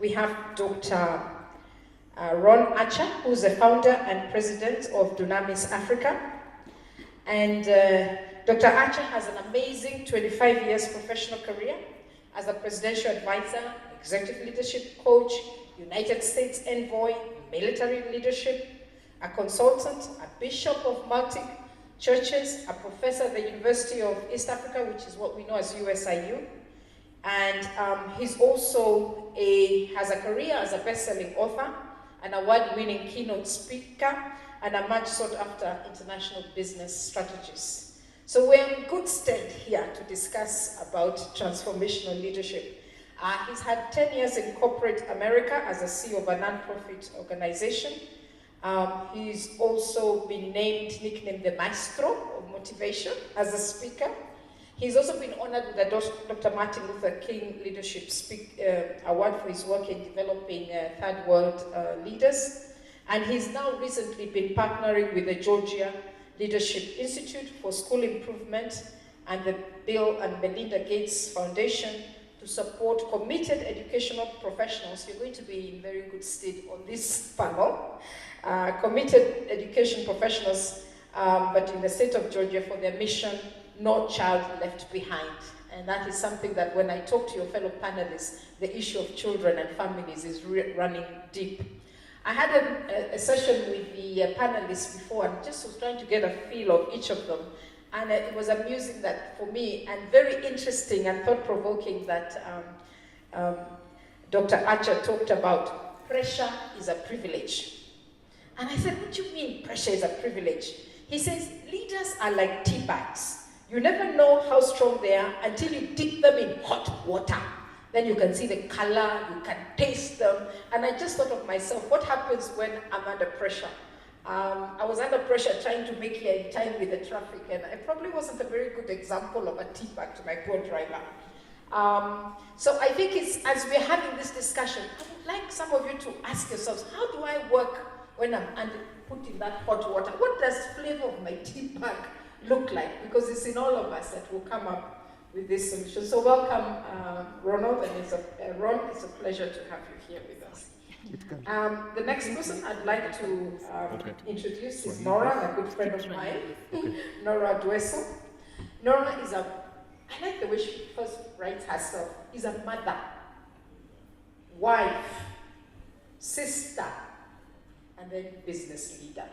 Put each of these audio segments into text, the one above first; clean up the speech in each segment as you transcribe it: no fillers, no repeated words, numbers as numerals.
we have Dr. Ron Archer, who's the founder and president of Dunamis Africa. And Dr. Archer has an amazing 25 years professional career as a presidential advisor, executive leadership coach, United States envoy, military leadership, a consultant, a bishop of multi-churches, a professor at the University of East Africa, which is what we know as USIU. And he's also has a career as a best-selling author, an award-winning keynote speaker, and a much sought-after international business strategist. So we're in good stead here to discuss about transformational leadership. He's had 10 years in corporate America as a CEO of a non-profit organization. He's also been nicknamed the Maestro of Motivation as a speaker. He's also been honored with the Dr. Martin Luther King Leadership Award for his work in developing third world leaders. And he's now recently been partnering with the Georgia Leadership Institute for School Improvement and the Bill and Melinda Gates Foundation to support committed educational professionals. You're going to be in very good stead on this panel. Committed education professionals, but in the state of Georgia for their mission, No Child Left Behind. And that is something that when I talk to your fellow panelists, the issue of children and families is running deep. I had a session with the panelists before and just was trying to get a feel of each of them. And it was amusing that for me, and very interesting and thought-provoking that Dr. Archer talked about pressure is a privilege. And I said, what do you mean pressure is a privilege? He says, leaders are like tea bags. You never know how strong they are until you dip them in hot water. Then you can see the color, you can taste them. And I just thought of myself, what happens when I'm under pressure? I was under pressure trying to make here in time with the traffic, and I probably wasn't a very good example of a tea bag to my poor driver. So I think it's, as we're having this discussion, I would like some of you to ask yourselves, how do I work when I'm put in that hot water? What does flavor of my tea bag look like? Because it's in all of us that will come up with this solution. So welcome, Ronald, and Ron, it's a pleasure to have you here with us. The next person I'd like to introduce is Nora, a good friend of mine, Nora Dueso. Nora is I like the way she first writes herself, is a mother, wife, sister, and then business leader.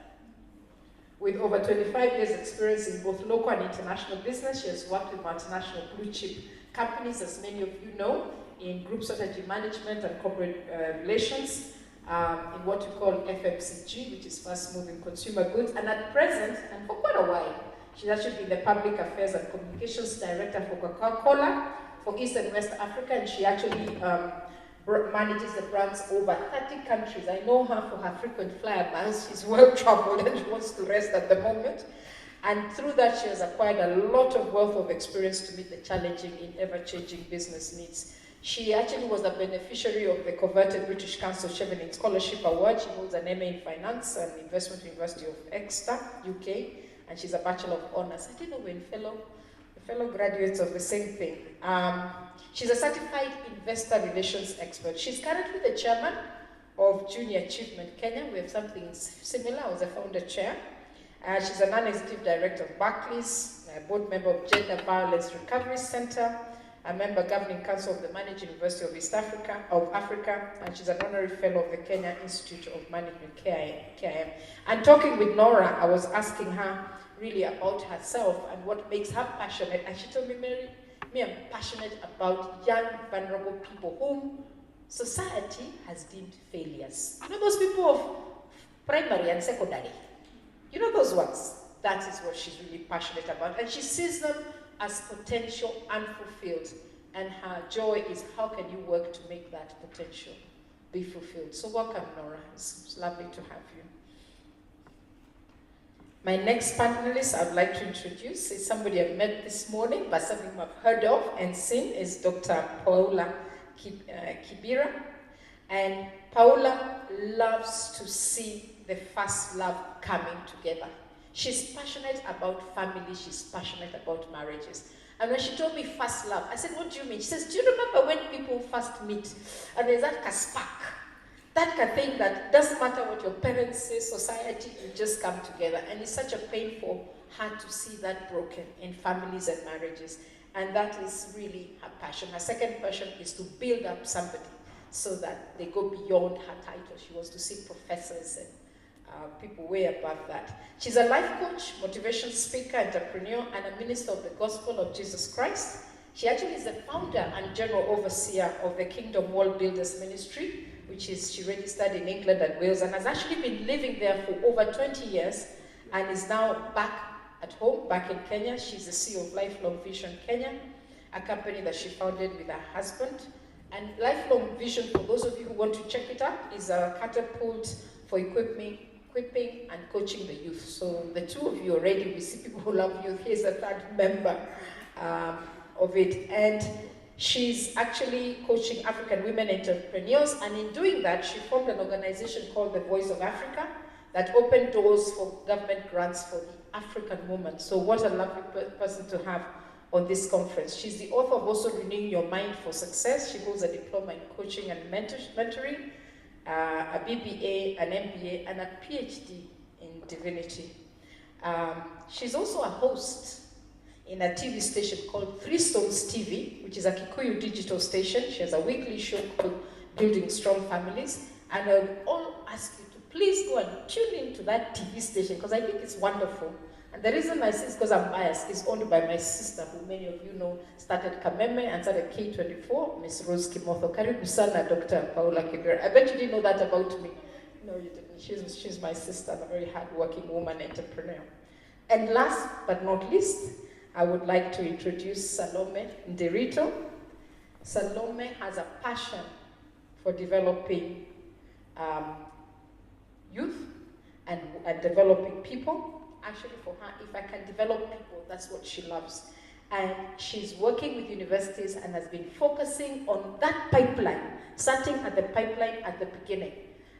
With over 25 years experience in both local and international business, she has worked with multinational blue chip companies, as many of you know, in group strategy management and corporate relations, in what we call FMCG, which is fast moving consumer goods. And at present, and for quite a while, she's actually been the public affairs and communications director for Coca-Cola for East and West Africa, and she actually manages the brands over 30 countries. I know her for her frequent flyer miles. She's well traveled and she wants to rest at the moment. And through that, she has acquired a lot of wealth of experience to meet the challenging and ever-changing business needs. She actually was a beneficiary of the coveted British Council Chevening Scholarship Award. She holds an MA in Finance and Investment University of Exeter, UK, and she's a Bachelor of Honours. I didn't know we're fellow graduates of the same thing. She's a certified investor relations expert. She's currently the chairman of Junior Achievement Kenya. We have something similar. I was a founder chair. She's a non-executive director of Barclays, a board member of Gender Violence Recovery Center, a member governing council of the Managing University of East Africa, and she's an honorary fellow of the Kenya Institute of Management, KIM. And talking with Nora, I was asking her really about herself and what makes her passionate. And she told me, Mary, I'm passionate about young, vulnerable people whom society has deemed failures. You know those people of primary and secondary? You know those ones? That is what she's really passionate about. And she sees them as potential unfulfilled. And her joy is how can you work to make that potential be fulfilled. So welcome, Nora. It's lovely to have you. My next panelist I'd like to introduce is somebody I've met this morning, but something I've heard of and seen, is Dr. Paula Kibira. And Paula loves to see the first love coming together. She's passionate about family, she's passionate about marriages. And when she told me first love, I said, what do you mean? She says, do you remember when people first meet and there's that spark? That kind of thing that doesn't matter what your parents say, society, you just come together. And it's such a painful heart to see that broken in families and marriages. And that is really her passion. Her second passion is to build up somebody so that they go beyond her title. She wants to see professors and people way above that. She's a life coach, motivation speaker, entrepreneur, and a minister of the gospel of Jesus Christ. She actually is the founder and general overseer of the Kingdom World Builders Ministry, which is, she registered in England and Wales, and has actually been living there for over 20 years, and is now back at home, back in Kenya. She's the CEO of Lifelong Vision Kenya, a company that she founded with her husband. And Lifelong Vision, for those of you who want to check it out, is a catapult for equipping and coaching the youth. So the two of you already, we see people who love youth. Here's a third member of it. And she's actually coaching African women entrepreneurs. And in doing that, she formed an organization called the Voice of Africa that opened doors for government grants for the African woman. So what a lovely person to have on this conference. She's the author of also Renewing Your Mind for Success. She holds a diploma in coaching and mentoring, a BBA, an MBA, and a PhD in divinity. She's also a host in a TV station called Three Stones TV, which is a Kikuyu digital station. She has a weekly show called Building Strong Families. And I'll all ask you to please go and tune into that TV station because I think it's wonderful. And the reason I say it's because I'm biased, it's owned by my sister, who many of you know started Kameme and started K24, Miss Rose Kimotho. Karibu sana, Dr. Paula Kibera. I bet you didn't know that about me. No, you didn't. She's my sister, a very hardworking woman entrepreneur. And last but not least, I would like to introduce Salome Nderito. Salome has a passion for developing youth and developing people. Actually, for her, if I can develop people, that's what she loves. And she's working with universities and has been focusing on that pipeline, starting at the pipeline at the beginning.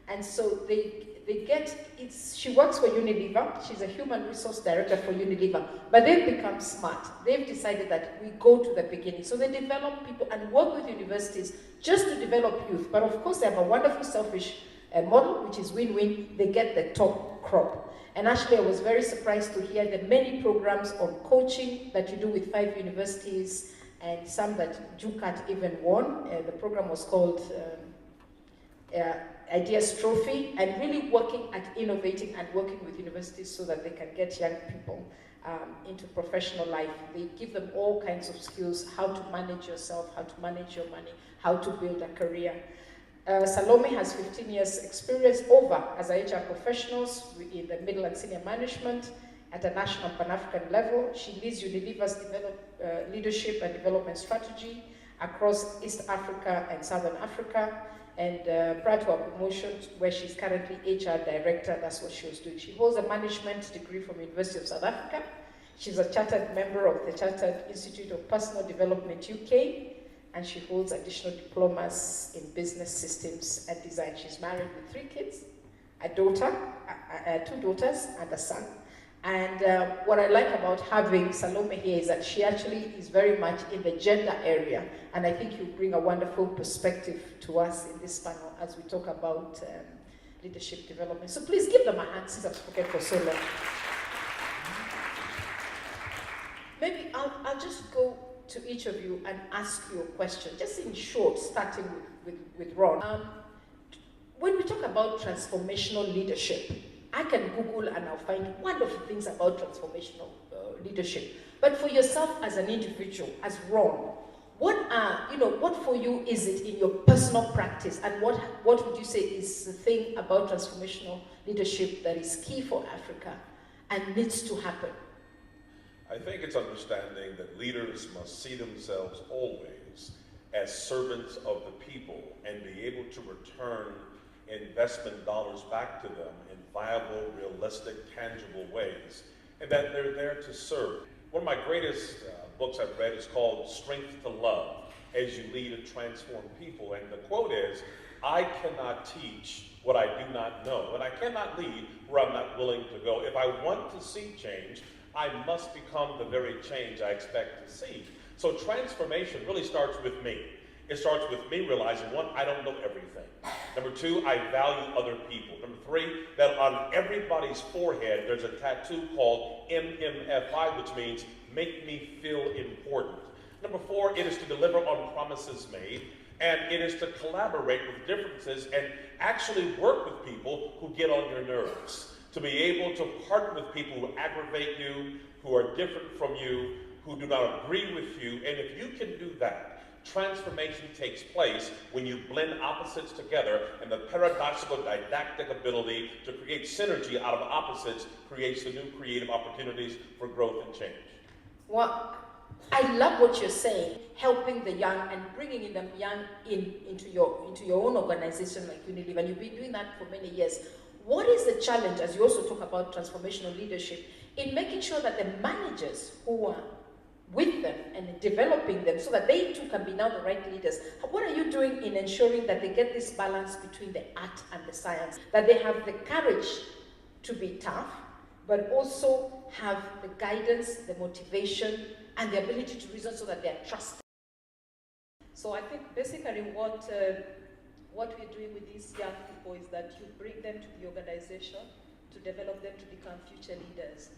And so she works for Unilever. She's a human resource director for Unilever. But they've become smart. They've decided that we go to the beginning. So they develop people and work with universities just to develop youth. But of course, they have a wonderful selfish model, which is win-win. They get the top crop. And actually, I was very surprised to hear the many programs on coaching that you do with 5 universities and some that JUCAT even won. The program was called Ideas Trophy, and really working at innovating and working with universities so that they can get young people into professional life. They give them all kinds of skills, how to manage yourself, how to manage your money, how to build a career. Salome has 15 years experience over as a HR professionals in the middle and senior management at a national Pan-African level. She leads Unilever's leadership and development strategy across East Africa and Southern Africa. And prior to her promotion, where she's currently HR director, that's what she was doing. She holds a management degree from University of South Africa. She's a chartered member of the Chartered Institute of Personal Development UK. And she holds additional diplomas in business systems and design. She's married with 3 kids, a daughter, 2 daughters, and a son. And what I like about having Salome here is that she actually is very much in the gender area. And I think you bring a wonderful perspective to us in this panel as we talk about leadership development. So please give them a hand since I've spoken for so long. Maybe I'll just go to each of you and ask you a question, just in short, starting with Ron. When we talk about transformational leadership, I can Google and I'll find wonderful things about transformational leadership. But for yourself as an individual, as Ron, what for you is it in your personal practice, and what would you say is the thing about transformational leadership that is key for Africa and needs to happen? I think it's understanding that leaders must see themselves always as servants of the people and be able to return investment dollars back to them in viable, realistic, tangible ways, and that they're there to serve. One of my greatest books I've read is called Strength to Love, As You Lead and Transform People, and the quote is, I cannot teach what I do not know, and I cannot lead where I'm not willing to go. If I want to see change, I must become the very change I expect to see. So transformation really starts with me. It starts with me realizing, one, I don't know everything. Number two, I value other people. Number three, that on everybody's forehead, there's a tattoo called MMFI, which means make me feel important. Number four, it is to deliver on promises made, and it is to collaborate with differences and actually work with people who get on your nerves. To be able to partner with people who aggravate you, who are different from you, who do not agree with you, and if you can do that, transformation takes place when you blend opposites together, and the paradoxical didactic ability to create synergy out of opposites creates the new creative opportunities for growth and change. Well, I love what you're saying, helping the young and bringing them young into your own organization like Unilever, and you've been doing that for many years. What is the challenge, as you also talk about transformational leadership, in making sure that the managers who are with them and developing them so that they too can be now the right leaders? What are you doing in ensuring that they get this balance between the art and the science, that they have the courage to be tough, but also have the guidance, the motivation, and the ability to reason so that they are trusted? So I think basically what we're doing with these young people is that you bring them to the organization to develop them to become future leaders.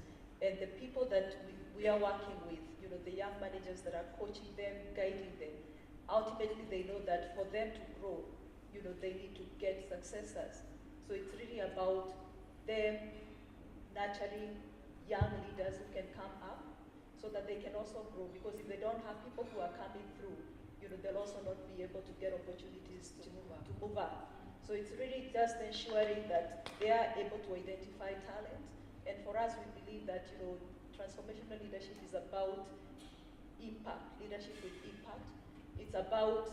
And the people that we are working with, you know, the young managers that are coaching them, guiding them, ultimately they know that for them to grow, you know, they need to get successors. So it's really about them nurturing young leaders who can come up so that they can also grow. Because if they don't have people who are coming through, you know, they'll also not be able to get opportunities to move up. So it's really just ensuring that they are able to identify talent. And for us, we believe that, you know, transformational leadership is about impact, leadership with impact. It's about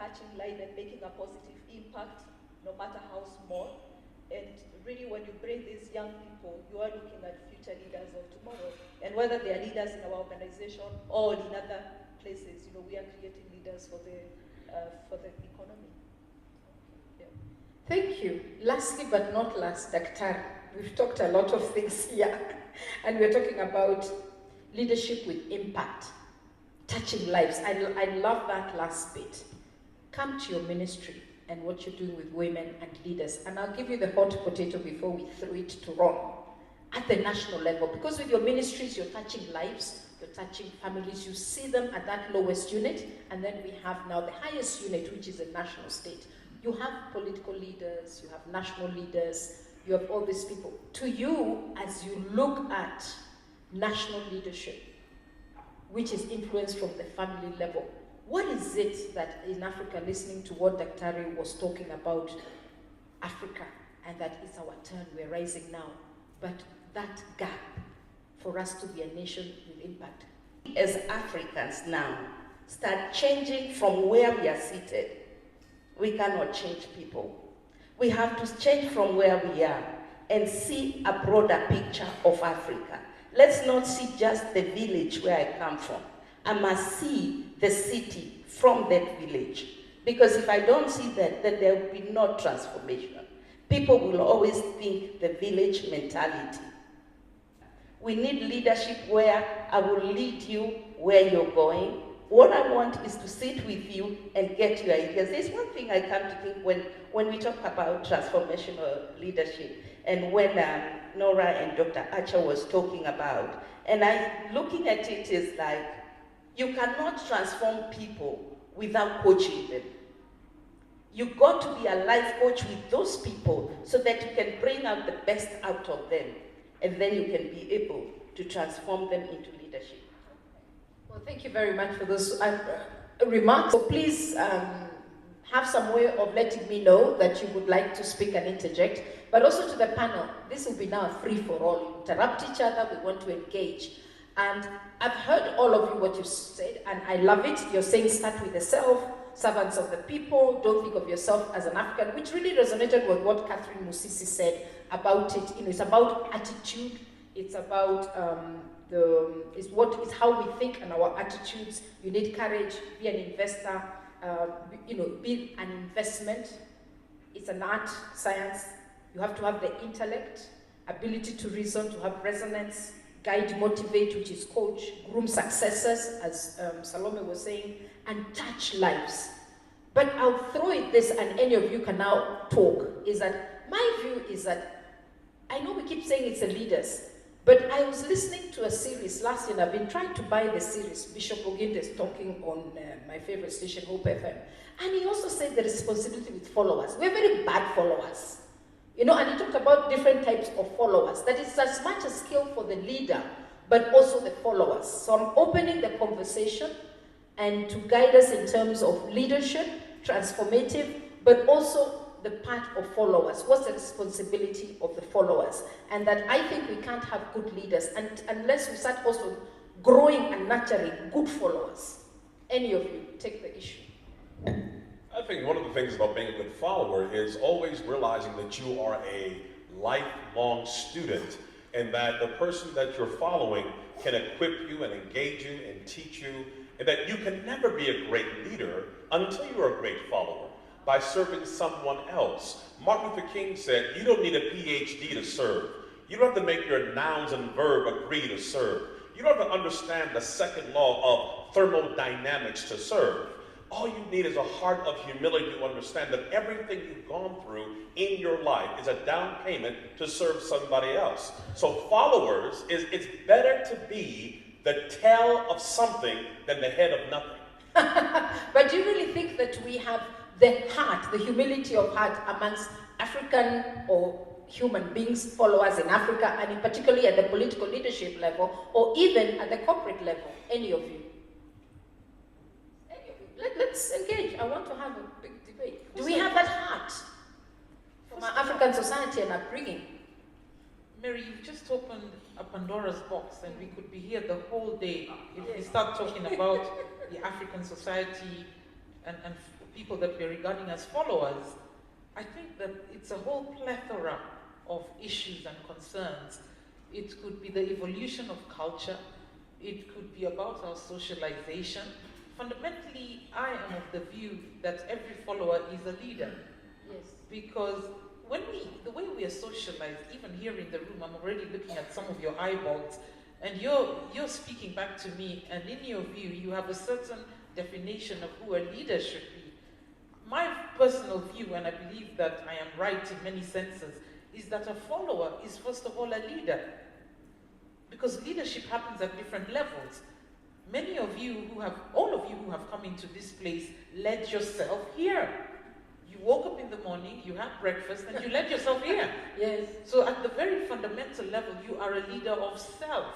touching lives and making a positive impact, no matter how small. And really, when you bring these young people, you are looking at future leaders of tomorrow. And whether they are leaders in our organization or in other places, you know, we are creating leaders for the economy. Yeah. Thank you. Lastly but not last, Dr. We've talked a lot of things here, and we're talking about leadership with impact, touching lives. I love that last bit. Come to your ministry and what you're doing with women and leaders. And I'll give you the hot potato before we throw it to Ron. At the national level, because with your ministries, you're touching lives, you're touching families, you see them at that lowest unit, and then we have now the highest unit, which is a national state. You have political leaders, you have national leaders, you have all these people. To you, as you look at national leadership, which is influenced from the family level, what is it that in Africa, listening to what Dr. was talking about Africa, and that it's our turn, we're rising now, but that gap for us to be a nation with impact? As Africans now, start changing from where we are seated. We cannot change people. We have to change from where we are and see a broader picture of Africa. Let's not see just the village where I come from. I must see the city from that village. Because if I don't see that, then there will be no transformation. People will always think the village mentality. We need leadership where I will lead you where you're going. What I want is to sit with you and get your ideas. There's one thing I come to think when we talk about transformational leadership, and when Nora and Dr. Archer was talking about, and looking at it is like, you cannot transform people without coaching them. You got to be a life coach with those people so that you can bring out the best out of them, and then you can be able to transform them into leadership. Well, thank you very much for those remarks. So please have some way of letting me know that you would like to speak and interject, but also to the panel. This will be now a free-for-all. You interrupt each other, we want to engage. And I've heard all of you what you said, and I love it. You're saying start with the self, servants of the people, don't think of yourself as an African, which really resonated with what Catherine Musisi said about it. You know, it's about attitude, it's about it's how we think and our attitudes. You need courage, be an investor, be an investment. It's an art, science. You have to have the intellect, ability to reason, to have resonance, guide, motivate, which is coach, groom successors, as Salome was saying, and touch lives. But I'll throw it this, and any of you can now talk, is that my view is that, I know we keep saying it's the leaders, but I was listening to a series last year, and I've been trying to buy the series. Bishop Oginde is talking on my favorite station, Hope FM. And he also said the responsibility with followers. We're very bad followers. And he talked about different types of followers. That is as much a skill for the leader, but also the followers. So I'm opening the conversation and to guide us in terms of leadership, transformative, but also the part of followers. What's the responsibility of the followers? And that I think we can't have good leaders unless we start also growing and nurturing good followers. Any of you, take the issue. I think one of the things about being a good follower is always realizing that you are a lifelong student and that the person that you're following can equip you and engage you and teach you, and that you can never be a great leader until you're a great follower by serving someone else. Martin Luther King said, you don't need a PhD to serve. You don't have to make your nouns and verb agree to serve. You don't have to understand the second law of thermodynamics to serve. All you need is a heart of humility to understand that everything you've gone through in your life is a down payment to serve somebody else. So followers, it's better to be the tail of something than the head of nothing. But do you really think that we have the heart, the humility of heart amongst African or human beings, followers in Africa, and particularly at the political leadership level, or even at the corporate level? Any of you? Let's engage. I want to have a big debate. Do we have that heart from our African society and upbringing? Mary, you've just opened a Pandora's box, and we could be here the whole day if we start talking about the African society and people that we're regarding as followers. I think that it's a whole plethora of issues and concerns. It could be the evolution of culture. It could be about our socialization. Fundamentally, I am of the view that every follower is a leader. Yes. Because the way we are socialized, even here in the room, I'm already looking at some of your eyeballs, and you're speaking back to me, and in your view, you have a certain definition of who a leader should be. My personal view, and I believe that I am right in many senses, is that a follower is first of all a leader. Because leadership happens at different levels. Many of you all of you who have come into this place led yourself here. You woke up in the morning, you had breakfast, and you led yourself here. Yes. So at the very fundamental level, you are a leader of self.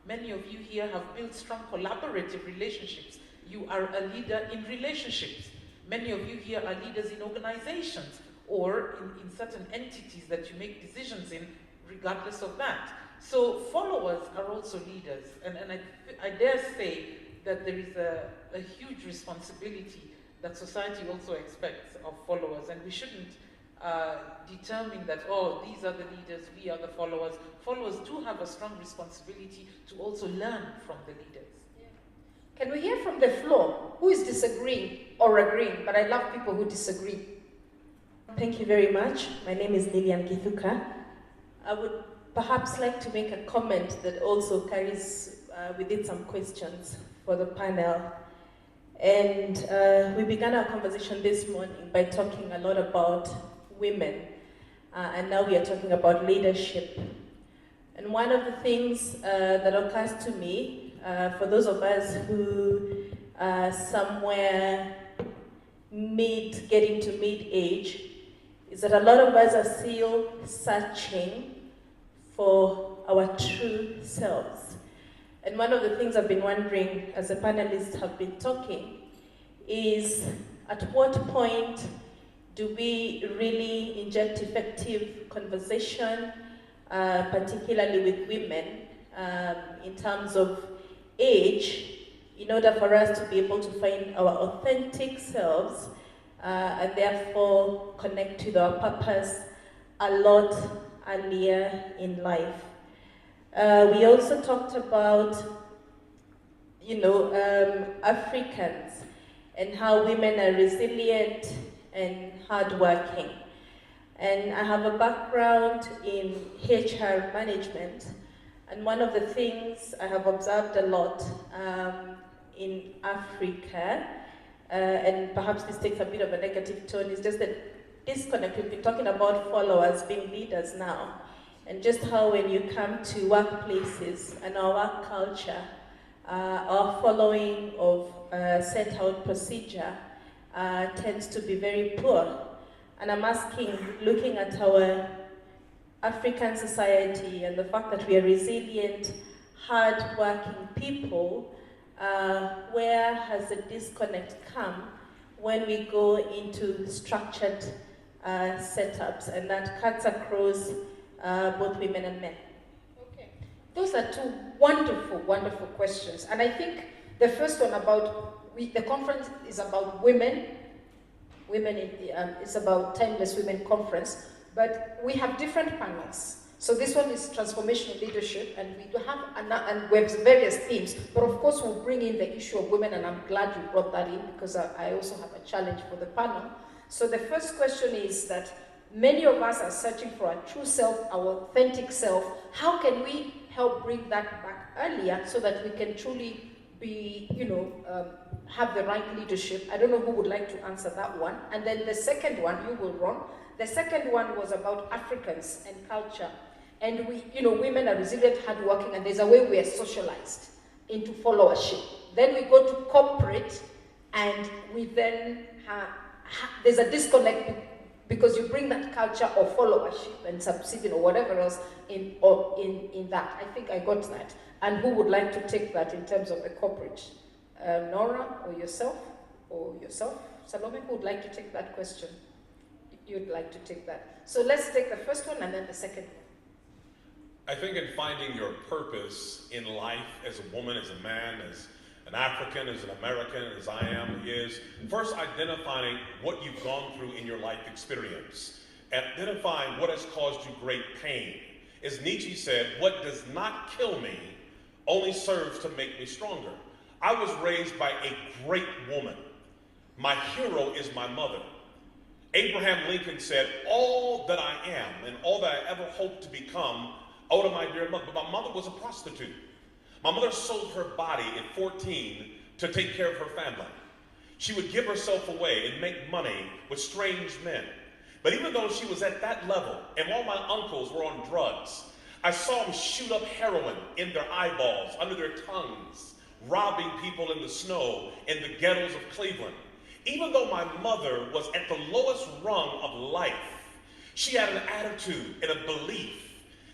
Many of you here have built strong collaborative relationships. You are a leader in relationships. Many of you here are leaders in organizations or in certain entities that you make decisions in, regardless of that. So followers are also leaders, and I dare say that there is a huge responsibility that society also expects of followers, and we shouldn't determine that, oh, these are the leaders, we are the followers. Followers do have a strong responsibility to also learn from the leaders. Yeah. Can we hear from the floor? Who is disagreeing or agreeing? But I love people who disagree. Thank you very much. My name is Lilian Kithuka. I would perhaps like to make a comment that also carries with it some questions for the panel. And we began our conversation this morning by talking a lot about women, and now we are talking about leadership. And one of the things that occurs to me, for those of us who are somewhere getting to mid-age, is that a lot of us are still searching for our true selves. And one of the things I've been wondering as the panelists have been talking is, at what point do we really inject effective conversation, particularly with women, in terms of age, in order for us to be able to find our authentic selves and therefore connect with our purpose a lot earlier in life. We also talked about, Africans, and how women are resilient and hardworking. And I have a background in HR management, and one of the things I have observed a lot in Africa, and perhaps this takes a bit of a negative tone, is just that disconnect. We've been talking about followers being leaders now, and just how when you come to workplaces and our work culture, our following of set out procedure tends to be very poor. And I'm asking, looking at our African society and the fact that we are resilient, hard-working people, where has the disconnect come when we go into structured setups, and that cuts across both women and men? Okay. Those are two wonderful, wonderful questions. And I think the first one about, the conference is about women. It's about Timeless Women Conference, but we have different panels. So this one is Transformational Leadership, and we do have, and we have various themes, but of course we'll bring in the issue of women, and I'm glad you brought that in, because I also have a challenge for the panel. So the first question is that many of us are searching for our true self, our authentic self. How can we help bring that back earlier so that we can truly be, have the right leadership? I don't know who would like to answer that one. And then the second one, you will run. The second one was about Africans and culture. And we, women are resilient, hardworking, and there's a way we are socialized into followership. Then we go to corporate, and we then there's a disconnect because you bring that culture of followership and subsiding or whatever else in that. I think I got that. And who would like to take that in terms of the corporate? Nora or yourself? Salome, who would like to take that question? You'd like to take that. So let's take the first one and then the second one. I think in finding your purpose in life as a woman, as a man, as an African, as an American, as I am, is first identifying what you've gone through in your life experience, and identifying what has caused you great pain. As Nietzsche said, what does not kill me only serves to make me stronger. I was raised by a great woman. My hero is my mother. Abraham Lincoln said, all that I am and all that I ever hope to become owed to my dear mother. But my mother was a prostitute. My mother sold her body at 14 to take care of her family. She would give herself away and make money with strange men. But even though she was at that level, and all my uncles were on drugs, I saw them shoot up heroin in their eyeballs, under their tongues, robbing people in the snow in the ghettos of Cleveland. Even though my mother was at the lowest rung of life, she had an attitude and a belief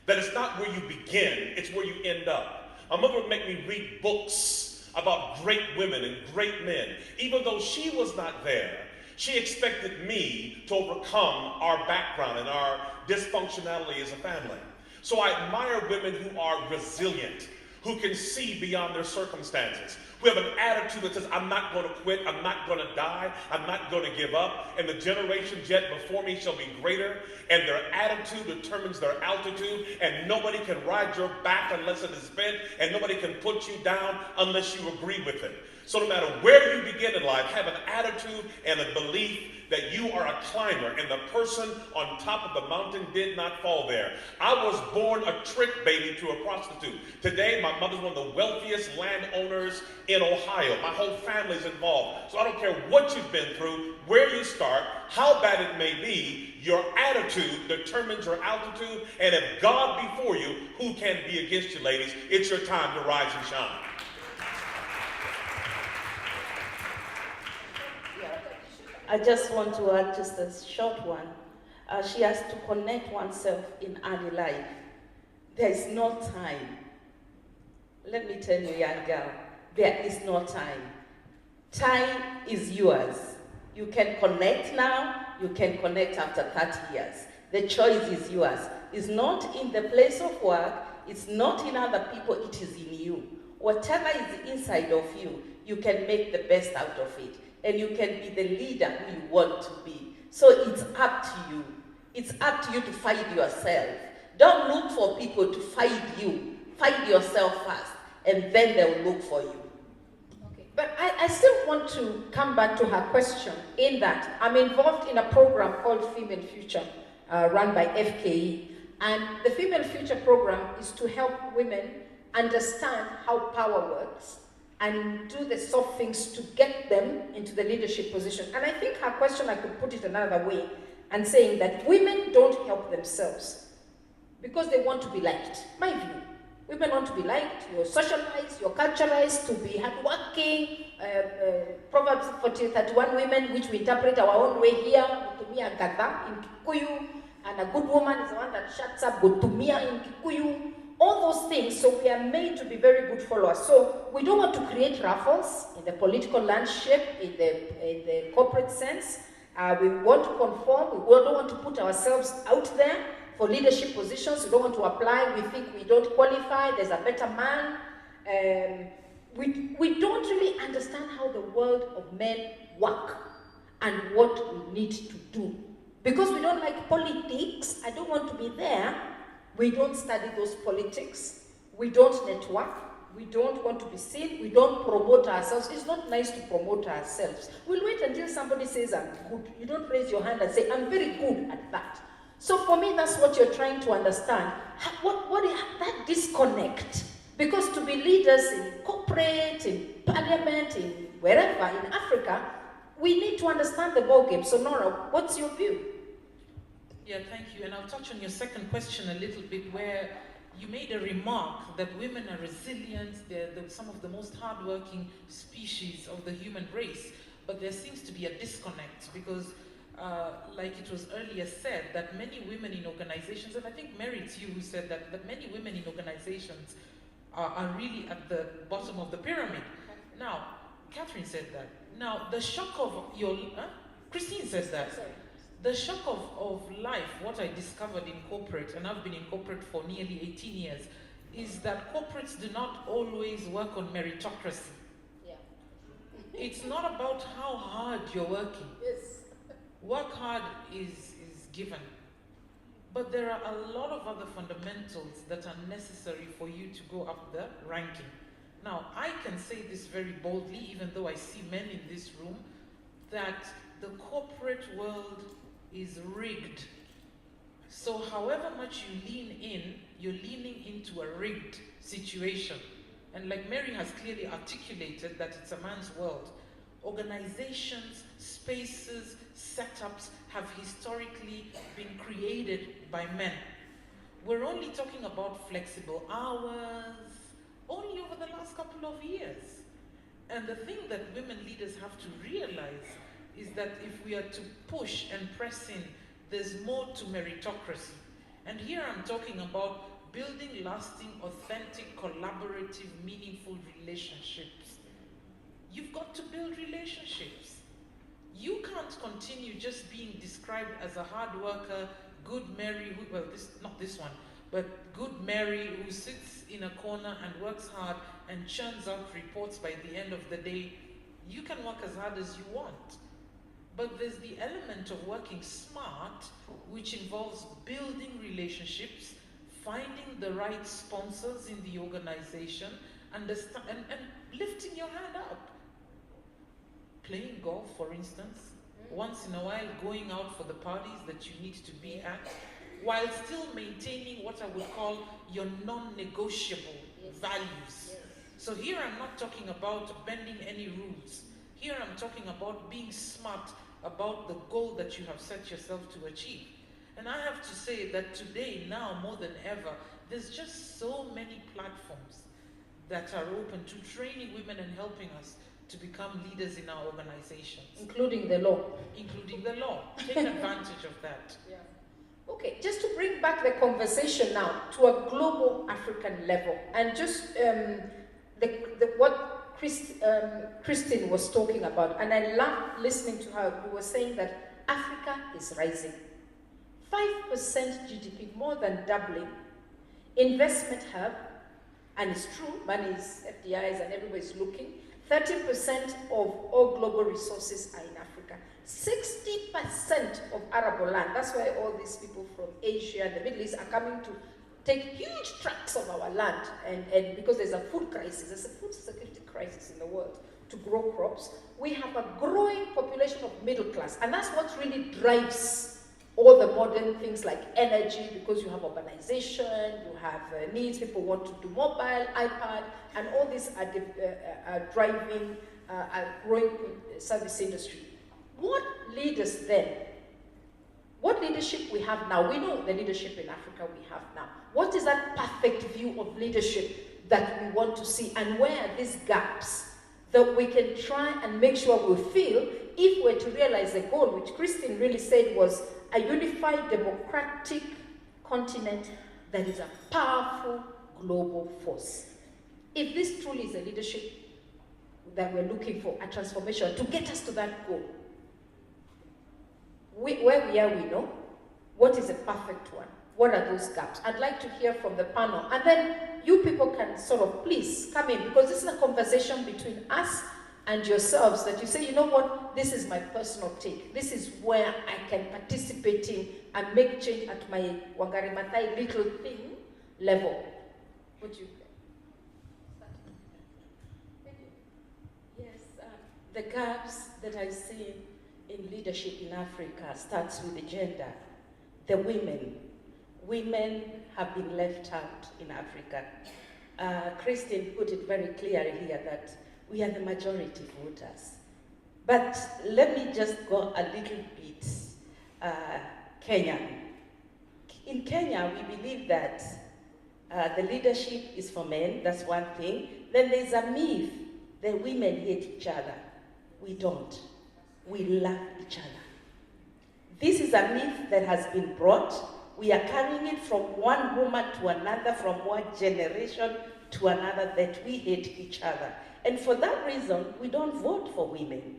that it's not where you begin, it's where you end up. My mother would make me read books about great women and great men. Even though she was not there, she expected me to overcome our background and our dysfunctionality as a family. So I admire women who are resilient, who can see beyond their circumstances, who have an attitude that says, I'm not going to quit, I'm not going to die, I'm not going to give up, and the generations yet before me shall be greater, and their attitude determines their altitude, and nobody can ride your back unless it is bent, and nobody can put you down unless you agree with it. So no matter where you begin in life, have an attitude and a belief that you are a climber, and the person on top of the mountain did not fall there. I was born a trick baby to a prostitute. Today, my mother's one of the wealthiest landowners in Ohio. My whole family's involved. So I don't care what you've been through, where you start, how bad it may be, your attitude determines your altitude, and if God be for you, who can be against you, ladies? It's your time to rise and shine. I just want to add just a short one. She has to connect oneself in early life. There is no time. Let me tell you, young girl, there is no time. Time is yours. You can connect now, you can connect after 30 years. The choice is yours. It's not in the place of work, it's not in other people, it is in you. Whatever is inside of you, you can make the best out of it. And you can be the leader who you want to be. So it's up to you. It's up to you to find yourself. Don't look for people to find you. Find yourself first, and then they'll look for you. Okay. But I still want to come back to her question in that I'm involved in a program called Female Future, run by FKE. And the Female Future program is to help women understand how power works and do the soft things to get them into the leadership position. And I think her question, I could put it another way, and saying that women don't help themselves because they want to be liked. My view. Women want to be liked, you're socialized, you're culturalized to be hardworking. Proverbs 31 women, which we interpret our own way here, Gutumia Gada in Kikuyu, and a good woman is the one that shuts up, Gutumia in Kikuyu. All those things, so we are made to be very good followers. So we don't want to create ruffles in the political landscape, in the corporate sense. We want to conform, we don't want to put ourselves out there for leadership positions. We don't want to apply, we think we don't qualify, there's a better man. We don't really understand how the world of men work and what we need to do. Because we don't like politics, I don't want to be there. We don't study those politics. We don't network. We don't want to be seen. We don't promote ourselves. It's not nice to promote ourselves. We'll wait until somebody says, I'm good. You don't raise your hand and say, I'm very good at that. So for me, that's what you're trying to understand. What is that disconnect? Because to be leaders in corporate, in parliament, in wherever, in Africa, we need to understand the ballgame. So Nora, what's your view? Yeah, thank you. And I'll touch on your second question a little bit, where you made a remark that women are resilient, they're some of the most hardworking species of the human race, but there seems to be a disconnect because, like it was earlier said, that many women in organizations, and I think Mary, it's you who said that many women in organizations are really at the bottom of the pyramid. Now, Catherine said that. Now, the shock of your, Christine says that. Sorry. The shock of life, what I discovered in corporate, and I've been in corporate for nearly 18 years, is that corporates do not always work on meritocracy. Yeah. It's not about how hard you're working. Yes. Work hard is given. But there are a lot of other fundamentals that are necessary for you to go up the ranking. Now, I can say this very boldly, even though I see men in this room, that the corporate world is rigged. So however much you lean in, you're leaning into a rigged situation. And like Mary has clearly articulated that it's a man's world. Organizations, spaces, setups have historically been created by men. We're only talking about flexible hours, only over the last couple of years. And the thing that women leaders have to realize is that if we are to push and press in, there's more to meritocracy. And here I'm talking about building lasting, authentic, collaborative, meaningful relationships. You've got to build relationships. You can't continue just being described as a hard worker, good Mary, who, well, not this one, but good Mary who sits in a corner and works hard and churns out reports by the end of the day. You can work as hard as you want. But there's the element of working smart, which involves building relationships, finding the right sponsors in the organization, and lifting your hand up. Playing golf, for instance, once in a while going out for the parties that you need to be at, while still maintaining what I would call your non-negotiable values. So here I'm not talking about bending any rules. Here I'm talking about being smart about the goal that you have set yourself to achieve. And I have to say that today, now more than ever, there's just so many platforms that are open to training women and helping us to become leaders in our organizations. Including the law. Including the law. Take advantage of that. Yeah. Okay, just to bring back the conversation now to a global African level, and just what Christine was talking about, and I love listening to her, who was saying that Africa is rising. 5% GDP, more than doubling. Investment hub, and it's true, money is FDIs and everybody's looking. 30% of all global resources are in Africa. 60% of arable land, that's why all these people from Asia and the Middle East are coming to take huge tracts of our land, and because there's a food crisis, there's a food security crisis in the world. to grow crops. We have a growing population of middle class, and that's what really drives all the modern things like energy, because you have urbanization, you have needs, people want to do mobile, iPad, and all these are driving a growing service industry. What leaders then? What leadership we have now? We know the leadership in Africa we have now. What is that perfect view of leadership that we want to see, and where are these gaps that we can try and make sure we fill if we're to realize the goal, which Christine really said was a unified democratic continent that is a powerful global force. If this truly is a leadership that we're looking for, a transformation to get us to that goal, where we are, we know. What is a perfect one? What are those gaps? I'd like to hear from the panel. And then you people can sort of please come in, because this is a conversation between us and yourselves, that you say, you know what, this is my personal take. This is where I can participate in and make change at my Wangari Maathai little thing level. What do you think? Yes, the gaps that I see in leadership in Africa starts with the gender. The women. Women have been left out in Africa. Christine put it very clearly here that we are the majority voters. But let me just go a little bit Kenya. In Kenya, we believe that the leadership is for men, that's one thing. Then there's a myth that women hate each other. We don't. We love each other. This is a myth that has been brought. We are carrying it from one woman to another, from one generation to another, that we hate each other. And for that reason, we don't vote for women.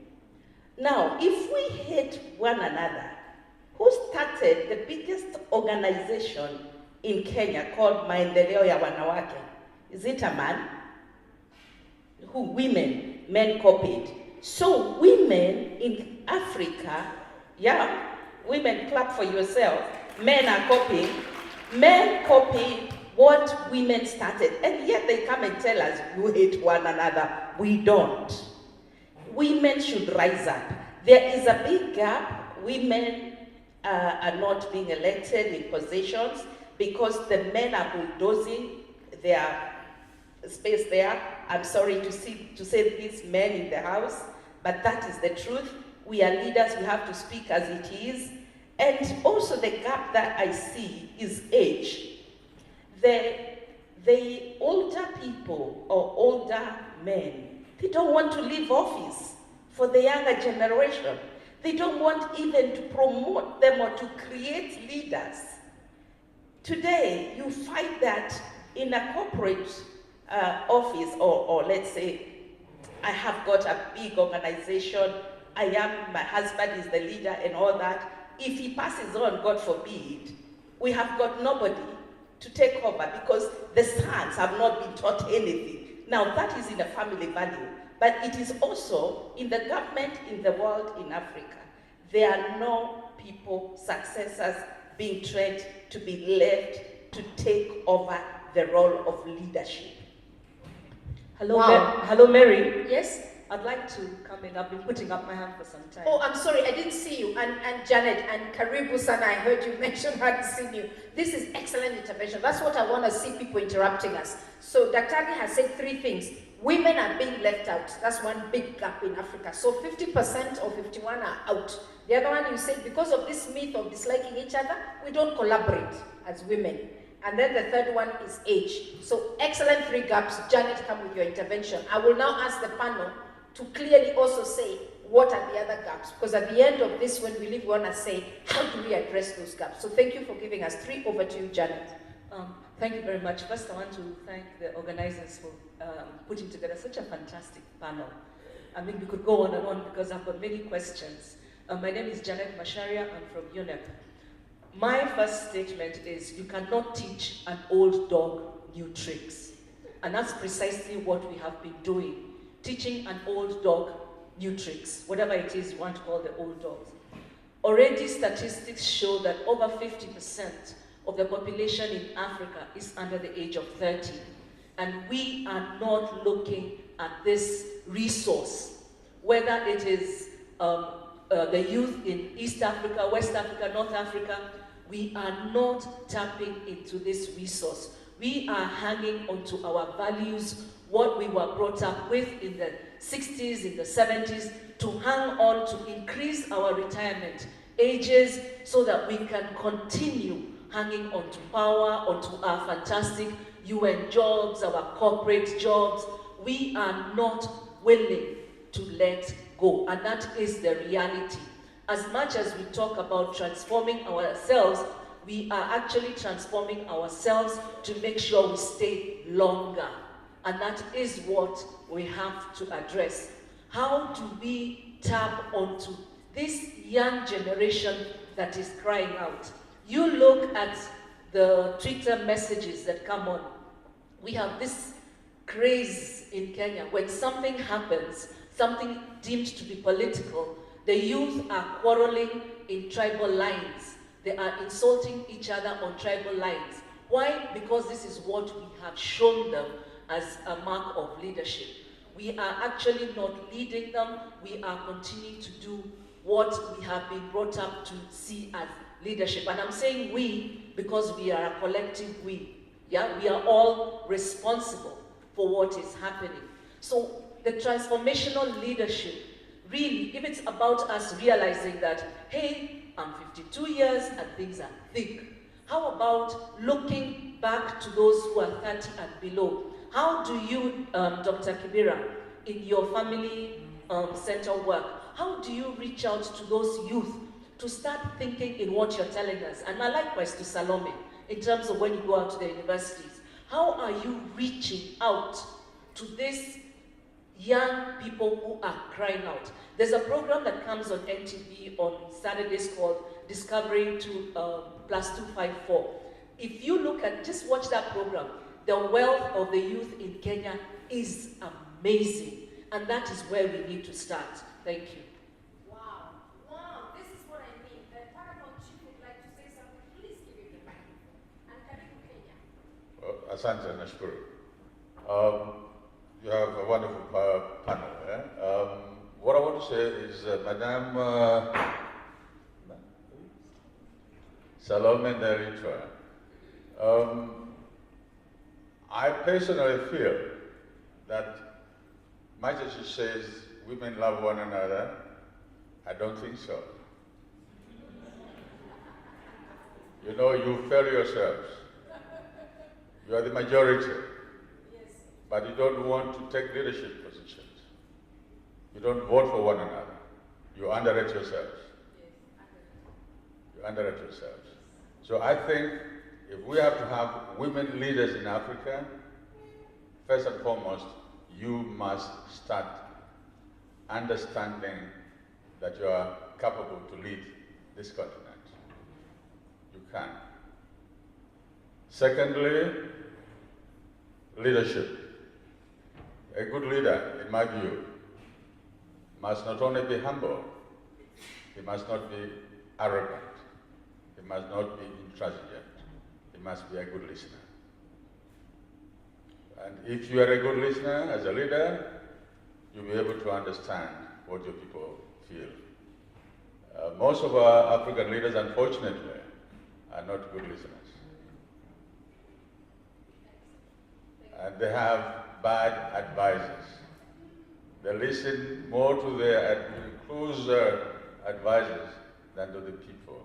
Now, if we hate one another, who started the biggest organization in Kenya called Maendeleo ya Wanawake? Is it a man? Who? Women. Men copied. So women in Africa, yeah, women clap for yourself. Men are copying. Men copy what women started, and yet they come and tell us you hate one another. We don't. Women should rise up. There is a big gap. Women are not being elected in positions because the men are bulldozing their space there. I'm sorry to say these men in the house, but that is the truth. We are leaders, we have to speak as it is. And also the gap that I see is age. The older people or older men, they don't want to leave office for the younger generation. They don't want even to promote them or to create leaders. Today, you find that in a corporate office, or let's say, I have got a big organization, my husband is the leader and all that. If he passes on, God forbid, we have got nobody to take over because the sons have not been taught anything. Now that is in a family value, but it is also in the government, in the world, in Africa. There are no people, successors being trained to be left to take over the role of leadership. Hello, Wow. Hello, Mary. Yes? I'd like to come in. I've been putting up my hand for some time. Oh, I'm sorry, I didn't see you. And Janet and Karibu Sana, I heard you mention hadn't seen you. This is excellent intervention. That's what I want to see, people interrupting us. So Daktari has said 3 things. Women are being left out. That's one big gap in Africa. So 50% or 51 are out. The other one you said, because of this myth of disliking each other, we don't collaborate as women. And then the third one is age. So excellent 3 gaps. Janet, come with your intervention. I will now ask the panel to clearly also say what are the other gaps. Because at the end of this, when we leave, we want to say, how do we address those gaps? So thank you for giving us 3. Over to you, Janet. Thank you very much. First, I want to thank the organizers for putting together such a fantastic panel. I mean, we could go on and on because I've got many questions. My name is Janet Masharia. I'm from UNEP. My first statement is you cannot teach an old dog new tricks. And that's precisely what we have been doing. Teaching an old dog new tricks, whatever it is you want to call the old dogs. Already statistics show that over 50% of the population in Africa is under the age of 30. And we are not looking at this resource, whether it is the youth in East Africa, West Africa, North Africa. We are not tapping into this resource. We are hanging onto our values, what we were brought up with in the 60s, in the 70s, to hang on to increase our retirement ages so that we can continue hanging onto power, onto our fantastic UN jobs, our corporate jobs. We are not willing to let go, and that is the reality. As much as we talk about transforming ourselves, we are actually transforming ourselves to make sure we stay longer. And that is what we have to address. How do we tap onto this young generation that is crying out? You look at the Twitter messages that come on. We have this craze in Kenya. When something happens, something deemed to be political, the youth are quarreling in tribal lines. They are insulting each other on tribal lines. Why? Because this is what we have shown them as a mark of leadership. We are actually not leading them. We are continuing to do what we have been brought up to see as leadership. And I'm saying we because we are a collective we. Yeah, we are all responsible for what is happening. So the transformational leadership, really, if it's about us realizing that, hey, I'm 52 years and things are thick. How about looking back to those who are 30 and below? How do you, Dr. Kibira, in your family center work, how do you reach out to those youth to start thinking in what you're telling us? And likewise to Salome, in terms of when you go out to the universities. How are you reaching out to these young people who are crying out? There's a program that comes on NTV on Saturdays called Discovering to +254. If you look at, just watch that program, the wealth of the youth in Kenya is amazing. And that is where we need to start. Thank you. Wow, this is what I mean. The Paramount Chief would like to say something. Please give him the microphone. And karibu Kenya. Asante, nashukuru. You have a wonderful panel. What I want to say is, Madame Salome Nderichwa, I personally feel that much as she says women love one another, I don't think so. You know, you fail yourselves. You are the majority. But you don't want to take leadership positions. You don't vote for one another. You underrate yourselves. You underrate yourselves. So I think if we have to have women leaders in Africa, first and foremost, you must start understanding that you are capable to lead this continent. You can. Secondly, leadership. A good leader, in my view, must not only be humble, he must not be arrogant, he must not be intransigent, he must be a good listener. And if you are a good listener as a leader, you'll be able to understand what your people feel. Most of our African leaders, unfortunately, are not good listeners. And they have bad advisors. They listen more to their closer advisors than to the people.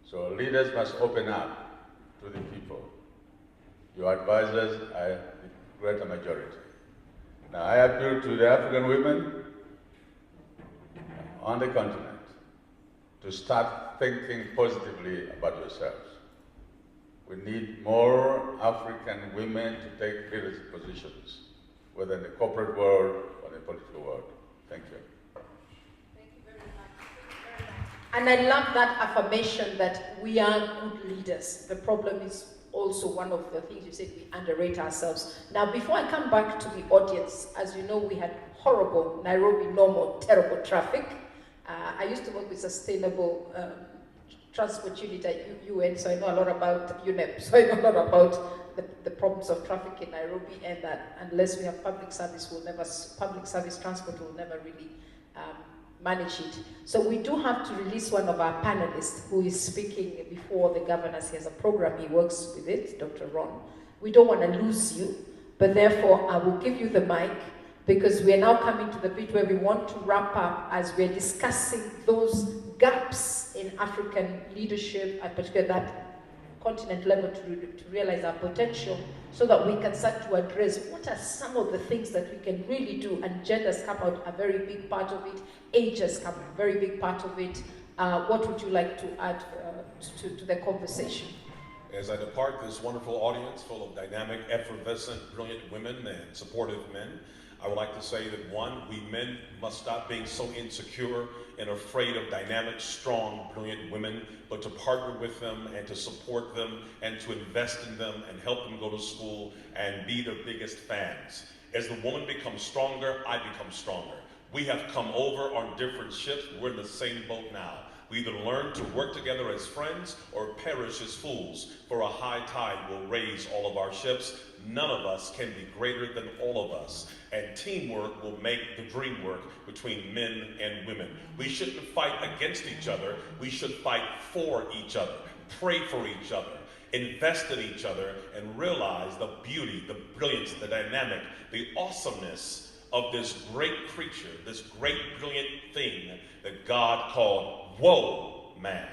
So leaders must open up to the people. Your advisors are the greater majority. Now I appeal to the African women on the continent to start thinking positively about yourselves. We need more African women to take leadership positions, whether in the corporate world or the political world. Thank you. Thank you very much. Thank you very much. And I love that affirmation that we are good leaders. The problem is also one of the things you said, we underrate ourselves. Now, before I come back to the audience, as you know, we had horrible Nairobi normal, terrible traffic. I used to work with sustainable transport unit at UN, so I know a lot about UNEP, so I know a lot about the problems of traffic in Nairobi, and that unless we have public service transport will never really manage it. So we do have to release one of our panelists who is speaking before the governors. He has a program, he works with it, Dr. Ron. We don't want to lose you, but therefore I will give you the mic, because we are now coming to the bit where we want to wrap up as we're discussing those gaps in African leadership, and particularly that continent level, to realize our potential, so that we can start to address what are some of the things that we can really do. And gender's come out a very big part of it, age has come a very big part of it. What would you like to add to the conversation? As I depart this wonderful audience full of dynamic, effervescent, brilliant women and supportive men, I would like to say that one, we men must stop being so insecure and afraid of dynamic, strong, brilliant women, but to partner with them and to support them and to invest in them and help them go to school and be their biggest fans. As the woman becomes stronger, I become stronger. We have come over on different ships. We're in the same boat now. We either learn to work together as friends or perish as fools, for a high tide will raise all of our ships. None of us can be greater than all of us. And teamwork will make the dream work between men and women. We shouldn't fight against each other. We should fight for each other, pray for each other, invest in each other, and realize the beauty, the brilliance, the dynamic, the awesomeness of this great creature, this great brilliant thing that God called Whoa Man,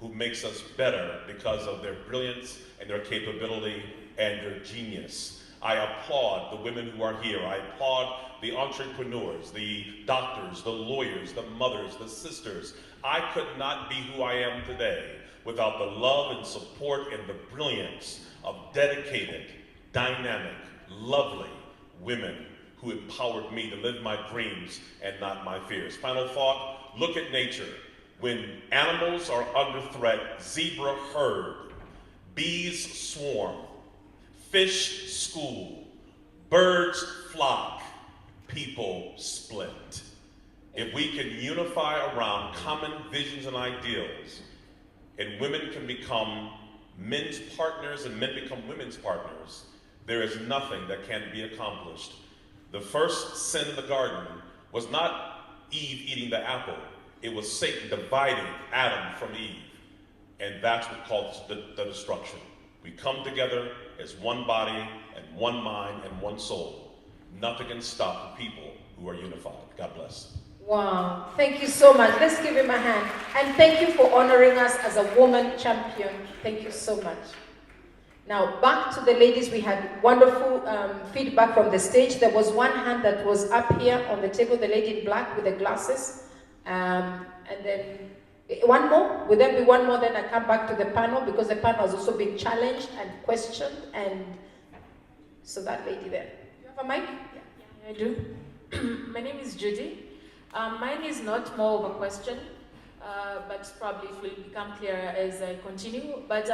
who makes us better because of their brilliance and their capability and their genius. I applaud the women who are here. I applaud the entrepreneurs, the doctors, the lawyers, the mothers, the sisters. I could not be who I am today without the love and support and the brilliance of dedicated, dynamic, lovely women who empowered me to live my dreams and not my fears. Final thought, look at nature. When animals are under threat, zebra herd, bees swarm, fish school, birds flock, people split. If we can unify around common visions and ideals, and women can become men's partners and men become women's partners, there is nothing that can't be accomplished. The first sin in the garden was not Eve eating the apple. It was Satan dividing Adam from Eve. And that's what caused the destruction. We come together as one body and one mind and one soul. Nothing can stop the people who are unified. God bless. Wow, thank you so much. Let's give him a hand. And thank you for honoring us as a woman champion. Thank you so much. Now, back to the ladies. We had wonderful feedback from the stage. There was one hand that was up here on the table, the lady in black with the glasses. And then one more. Will there be one more? Then I come back to the panel, because the panel has also been challenged and questioned. And so that lady there. Do you have a mic? Yeah, I do. My name is Judy. Mine is not more of a question, but probably it will become clearer as I continue. But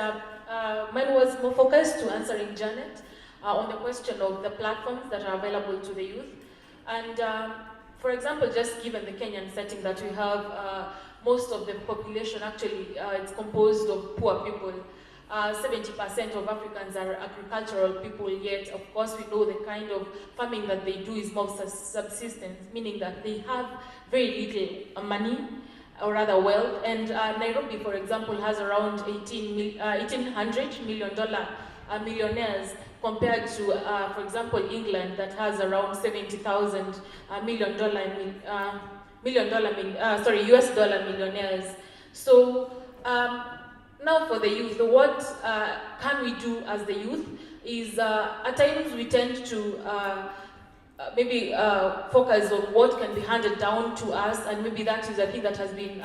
mine was more focused to answering Janet on the question of the platforms that are available to the youth. And for example, just given the Kenyan setting that we have, most of the population actually it's composed of poor people. 70% of Africans are agricultural people, yet of course we know the kind of farming that they do is more subsistence, meaning that they have very little money, or rather wealth. And Nairobi, for example, has around $1,800 million millionaires, compared to, for example, England, that has around $70,000 US dollar millionaires. So now for the youth, what can we do as the youth is at times we tend to maybe focus on what can be handed down to us, and maybe that is a thing that has been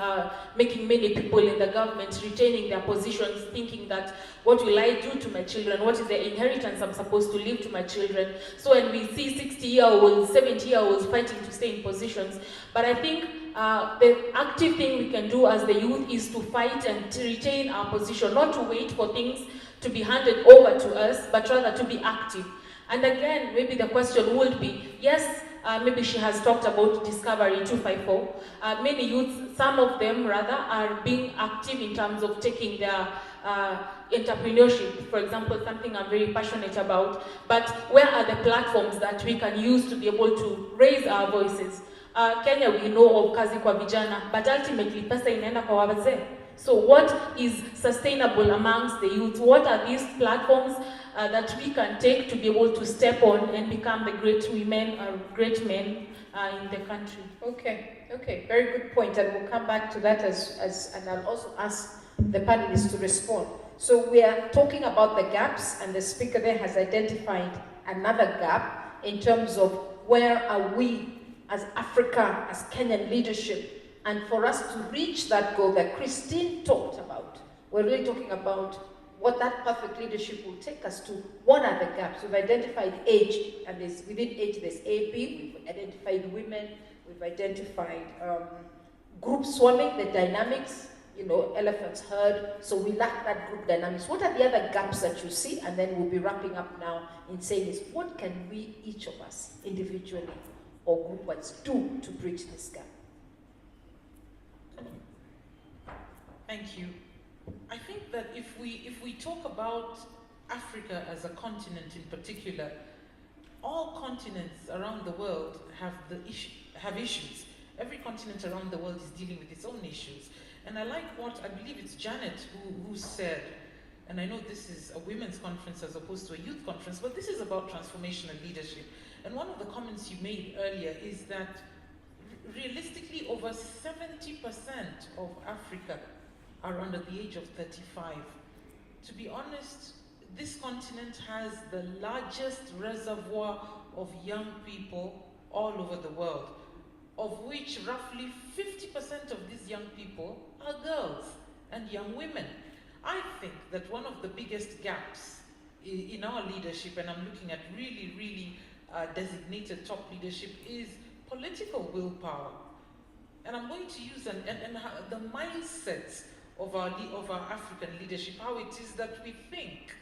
making many people in the government retaining their positions, thinking that what will I do to my children, what is the inheritance I'm supposed to leave to my children. So when we see 60-year-olds, 70-year-olds fighting to stay in positions, but I think the active thing we can do as the youth is to fight and to retain our position, not to wait for things to be handed over to us, but rather to be active. And again, maybe the question would be, yes, maybe she has talked about Discovery 254. Many youths, some of them rather, are being active in terms of taking their entrepreneurship, for example, something I'm very passionate about. But where are the platforms that we can use to be able to raise our voices? Kenya, we know of kazi kwa vijana, but ultimately pesa inaenda kwa wazee. So what is sustainable amongst the youth? What are these platforms that we can take to be able to step on and become the great women or great men in the country? Okay, very good point, and we'll come back to that and I'll also ask the panelists to respond. So we are talking about the gaps, and the speaker there has identified another gap in terms of where are we as Africa, as Kenyan leadership. And for us to reach that goal that Christine talked about, we're really talking about what that perfect leadership will take us to. What are the gaps? We've identified age, and within age there's AB, we've identified women, we've identified group swarming, the dynamics, elephants herd, so we lack that group dynamics. What are the other gaps that you see? And then we'll be wrapping up now in saying is, what can we, each of us, individually or group-wise, do to bridge this gap? Thank you. I think that if we talk about Africa as a continent in particular, all continents around the world have issues. Every continent around the world is dealing with its own issues. And I like what, I believe it's Janet who said, and I know this is a women's conference as opposed to a youth conference, but this is about transformational leadership. And one of the comments you made earlier is that realistically over 70% of Africa are under the age of 35. To be honest, this continent has the largest reservoir of young people all over the world, of which roughly 50% of these young people are girls and young women. I think that one of the biggest gaps in our leadership, and I'm looking at really designated top leadership, is political willpower. And I'm going to use the mindsets of our African leadership, how it is that we think.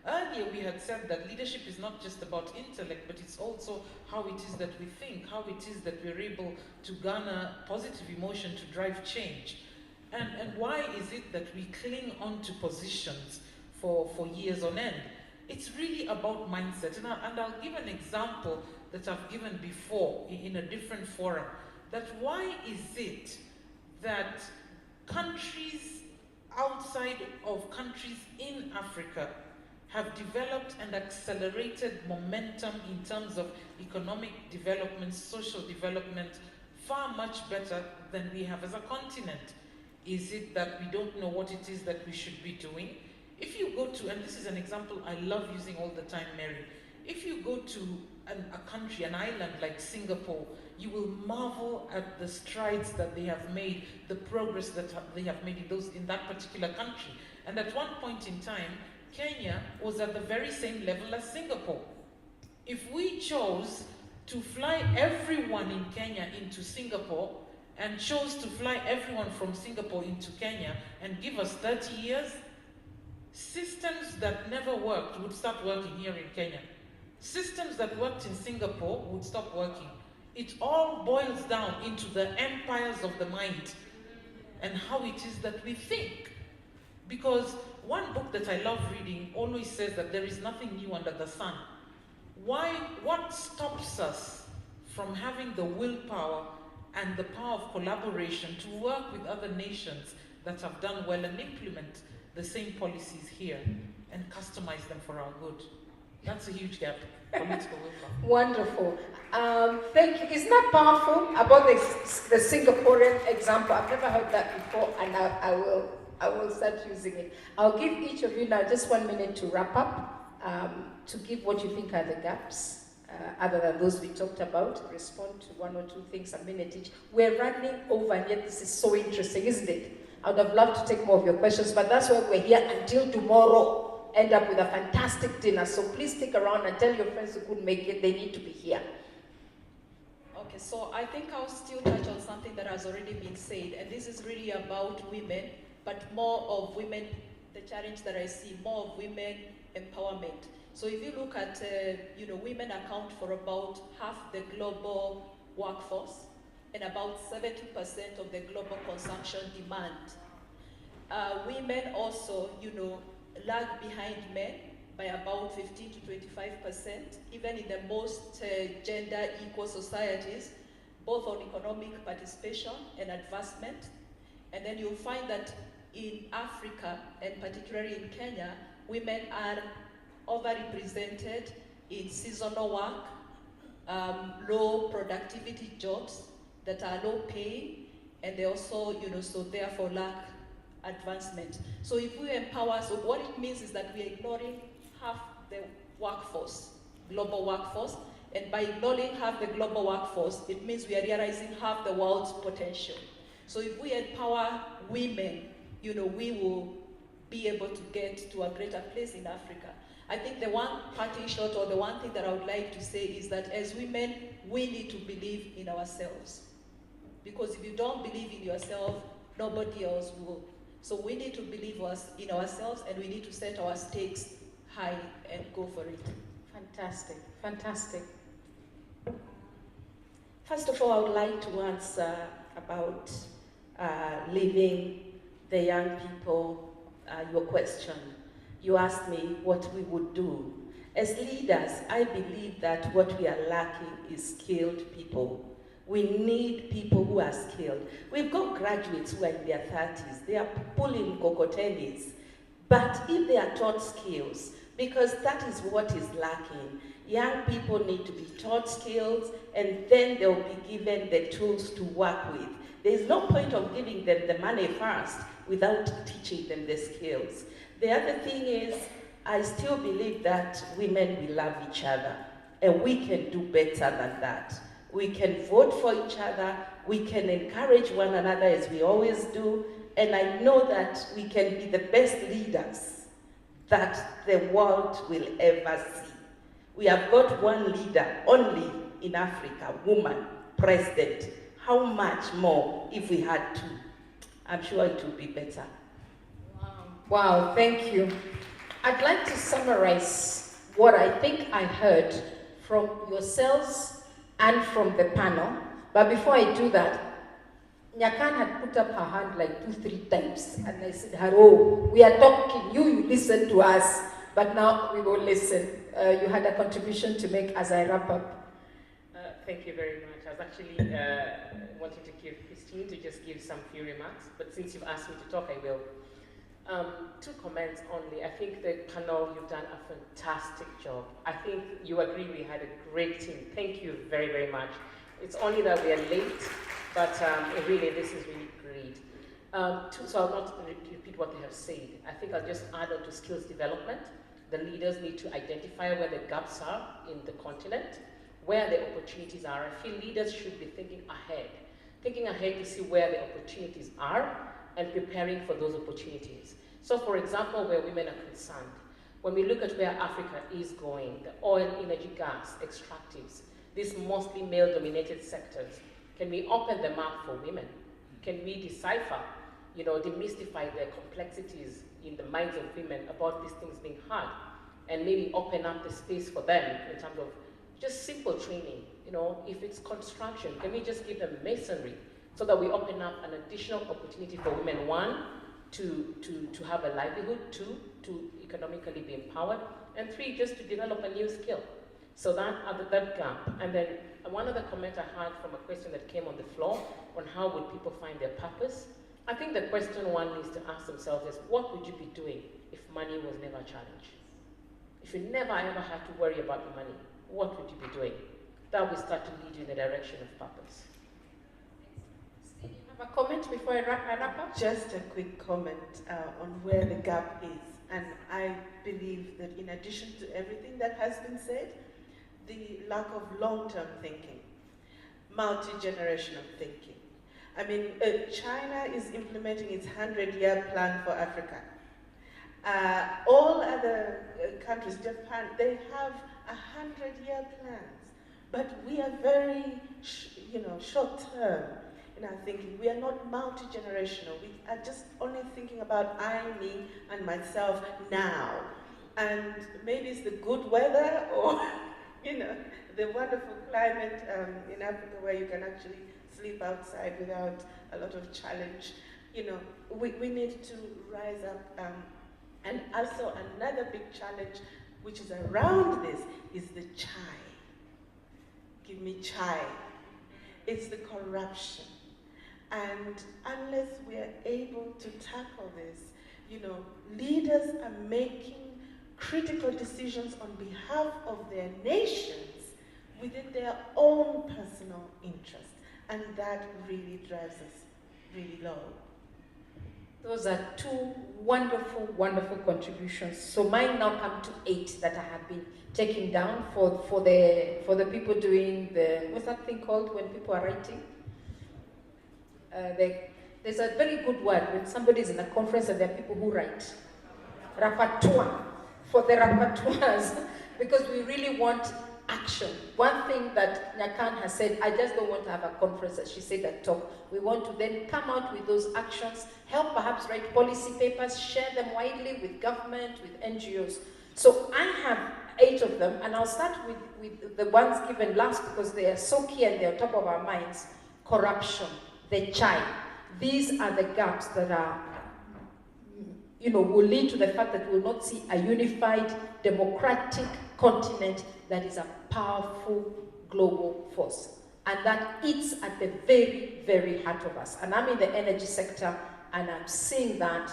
Earlier we had said that leadership is not just about intellect, but it's also how it is that we think, how it is that we're able to garner positive emotion to drive change. And why is it that we cling on to positions for years on end? It's really about mindset. And I'll give an example that I've given before in a different forum. That why is it that countries outside of countries in Africa have developed and accelerated momentum in terms of economic development, social development, far much better than we have as a continent? Is it that we don't know what it is that we should be doing? If you go to, and this is an example I love using all the time, Mary, if you go to a country, an island like Singapore, you will marvel at the strides that they have made, the progress that they have made in that particular country. And at one point in time, Kenya was at the very same level as Singapore. If we chose to fly everyone in Kenya into Singapore and chose to fly everyone from Singapore into Kenya and give us 30 years, systems that never worked would start working here in Kenya. Systems that worked in Singapore would stop working. It all boils down into the empires of the mind and how it is that we think. Because one book that I love reading always says that there is nothing new under the sun. What stops us from having the willpower and the power of collaboration to work with other nations that have done well and implement the same policies here and customize them for our good? That's a huge gap. Political willpower. Wonderful. Thank you. Isn't that powerful about the Singaporean example? I've never heard that before, and I will start using it. I'll give each of you now just 1 minute to wrap up, to give what you think are the gaps, other than those we talked about. Respond to one or two things, a minute each. We're running over, and yet this is so interesting, isn't it? I would have loved to take more of your questions, but that's why we're here until tomorrow. End up with a fantastic dinner. So please stick around and tell your friends who couldn't make it, they need to be here. Okay, so I think I'll still touch on something that has already been said, and this is really about women, but more of women, the challenge that I see, more of women empowerment. So if you look at, women account for about half the global workforce and about 70% of the global consumption demand. Women also, lag behind men by about 15 to 25%, even in the most gender equal societies, both on economic participation and advancement. And then you'll find that in Africa, and particularly in Kenya, women are overrepresented in seasonal work, low productivity jobs that are low paying, and they also, so therefore lack advancement. So if we empower, so what it means is that we are ignoring half the workforce, global workforce, and by ignoring half the global workforce, it means we are realizing half the world's potential. So if we empower women, we will be able to get to a greater place in Africa. I think the one parting shot, or the one thing that I would like to say, is that as women, we need to believe in ourselves. Because if you don't believe in yourself, nobody else will. So we need to believe in ourselves, and we need to set our stakes high and go for it. Fantastic, fantastic. First of all, I would like to answer about leaving the young people your question. You asked me what we would do. As leaders, I believe that what we are lacking is skilled people. We need people who are skilled. We've got graduates who are in their 30s. They are pulling cocotenis. But if they are taught skills, because that is what is lacking, young people need to be taught skills, and then they'll be given the tools to work with. There's no point of giving them the money first without teaching them the skills. The other thing is, I still believe that women will love each other, and we can do better than that. We can vote for each other, we can encourage one another as we always do, and I know that we can be the best leaders that the world will ever see. We have got one leader only in Africa, woman, president. How much more if we had two? I'm sure it will be better. Wow, thank you. I'd like to summarize what I think I heard from yourselves and from the panel. But before I do that, Nyakan had put up her hand like 2-3 times, and I said, hello, we are talking, you listen to us, but now we will listen. You had a contribution to make as I wrap up. Thank you very much. I was actually wanting to give Christine to just give some few remarks, but since you've asked me to talk, I will. 2 comments only. I think the panel, you've done a fantastic job. I think you agree we had a great team. Thank you very, very much. It's only that we are late, but really, this is really great. So I'll not repeat what they have said. I think I'll just add on to skills development. The leaders need to identify where the gaps are in the continent, where the opportunities are. I feel leaders should be thinking ahead to see where the opportunities are and preparing for those opportunities. So for example, where women are concerned, when we look at where Africa is going, the oil, energy, gas, extractives, these mostly male-dominated sectors, can we open them up for women? Can we decipher, demystify the complexities in the minds of women about these things being hard, and maybe open up the space for them in terms of just simple training. If it's construction, can we just give them masonry so that we open up an additional opportunity for women, 1, to have a livelihood, 2, to economically be empowered, and 3, just to develop a new skill. So that gap. And then one other comment I had from a question that came on the floor on how would people find their purpose. I think the question one needs to ask themselves is, what would you be doing if money was never a challenge? If you never ever had to worry about the money, what would you be doing? That will start to lead you in the direction of purpose. Steve, you have a comment before I wrap up? Just a quick comment on where the gap is. And I believe that in addition to everything that has been said, the lack of long-term thinking, multi-generational thinking. I mean, China is implementing its 100-year plan for Africa. All other countries, Japan, they have 100-year plans, but we are very, short-term in our thinking. We are not multi-generational. We are just only thinking about I, me, and myself now. And maybe it's the good weather or, the wonderful climate in Africa where you can actually sleep outside without a lot of challenge. We need to rise up. And also another big challenge which is around this is the chai. Give me chai. It's the corruption. And unless we are able to tackle this, leaders are making critical decisions on behalf of their nations within their own personal interest. And that really drives us really low. Those are two wonderful, wonderful contributions. So mine now come to 8 that I have been taking down for the people doing what's that thing called when people are writing? There's a very good word when somebody's in a conference and there are people who write. Rapporteur. For the rapporteurs, because we really want action. One thing that Nyakan has said, I just don't want to have a conference, as she said at talk. We want to then come out with those actions, help perhaps write policy papers, share them widely with government, with NGOs. So I have 8 of them, and I'll start with the ones given last because they are so key and they're on top of our minds. Corruption, the chai. These are the gaps that are will lead to the fact that we will not see a unified, democratic continent that is a powerful global force. And that eats at the very, very heart of us. And I'm in the energy sector, and I'm seeing that.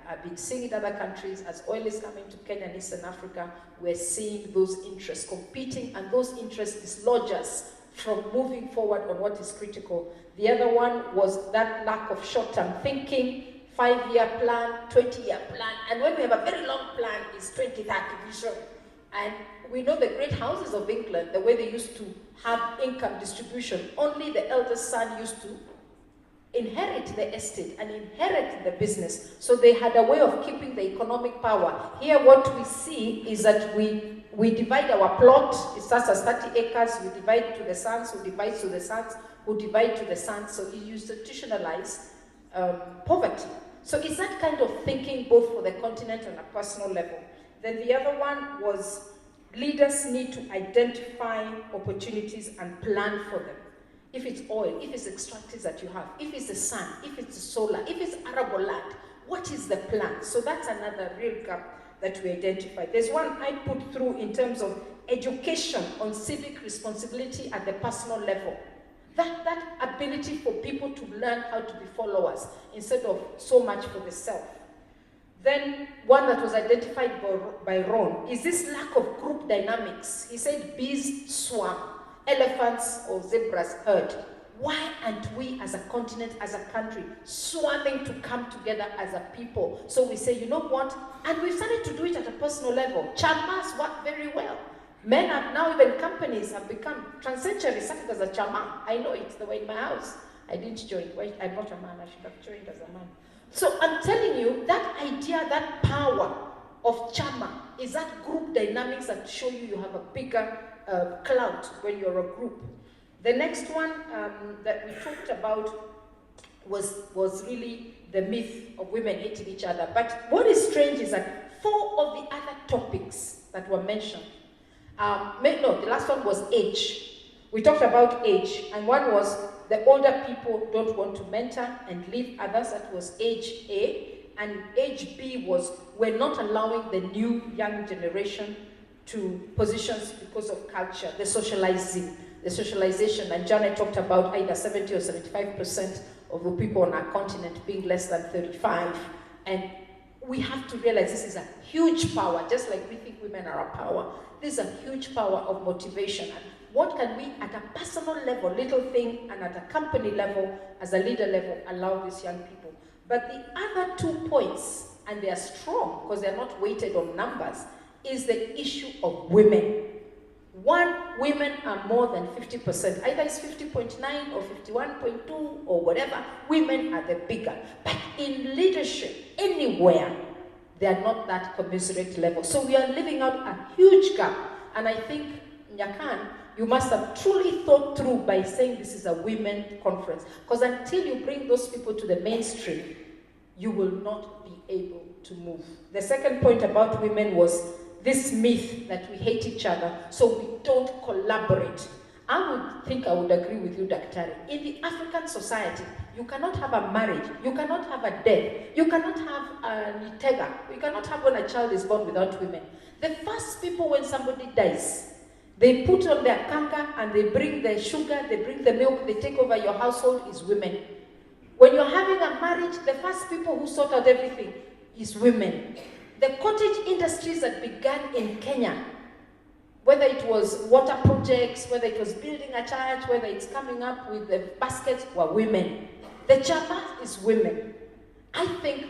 I've been seeing it in other countries. As oil is coming to Kenya and Eastern Africa, we're seeing those interests competing, and those interests dislodge us from moving forward on what is critical. The other one was that lack of short-term thinking, 5-year plan, 20-year plan, and when we have a very long plan, it's 2030 vision. And we know the great houses of England, the way they used to have income distribution, only the eldest son used to inherit the estate and inherit the business. So they had a way of keeping the economic power. Here what we see is that we divide our plot. It starts as 30 acres, we divide to the sons, who divides to the sons, who divide to the sons. So you institutionalize poverty. So it's that kind of thinking both for the continent and a personal level. Then the other one was leaders need to identify opportunities and plan for them. If it's oil, if it's extractives that you have, if it's the sun, if it's the solar, if it's arable land, what is the plan? So that's another real gap that we identified. There's one I put through in terms of education on civic responsibility at the personal level. That ability for people to learn how to be followers instead of so much for the self. Then one that was identified by Ron is this lack of group dynamics. He said bees swarm, elephants or zebras herd. Why aren't we as a continent, as a country, swarming to come together as a people? So we say, you know what? And we've started to do it at a personal level. Chamas work very well. Men have now, even companies have become, Transcentury started as a chairman. I know it's the way in my house. I didn't join. I'm not a man. I should have joined as a man. So I'm telling you, that idea, that power of chama is that group dynamics that show you have a bigger clout when you're a group. The next one that we talked about was really the myth of women hating each other. But what is strange is that 4 of the other topics that were mentioned, the last one was age. We talked about age, and one was the older people don't want to mentor and leave others. That was age A. And age B was we're not allowing the new young generation to positions because of culture, the socialization. And Janet talked about either 70 or 75% of the people on our continent being less than 35. And we have to realize this is a huge power, just like we think women are a power. This is a huge power of motivation. And what can we, at a personal level, little thing, and at a company level, as a leader level, allow these young people? But the other 2 points, and they are strong because they're not weighted on numbers, is the issue of women. One, women are more than 50%. Either it's 50.9 or 51.2 or whatever. Women are the bigger. But in leadership, anywhere, they are not that commensurate level. So we are living out a huge gap. And I think, Nyakan, you must have truly thought through by saying this is a women conference. Because until you bring those people to the mainstream, you will not be able to move. The second point about women was this myth that we hate each other, so we don't collaborate. I would agree with you, Daktari. In the African society, you cannot have a marriage, you cannot have a death, you cannot have an itega, you cannot have when a child is born without women. The first people when somebody dies, they put on their kanga and they bring the sugar, they bring the milk, they take over your household is women. When you're having a marriage, the first people who sort out everything is women. The cottage industries that began in Kenya, whether it was water projects, whether it was building a church, whether it's coming up with the baskets, were women. The chama is women. I think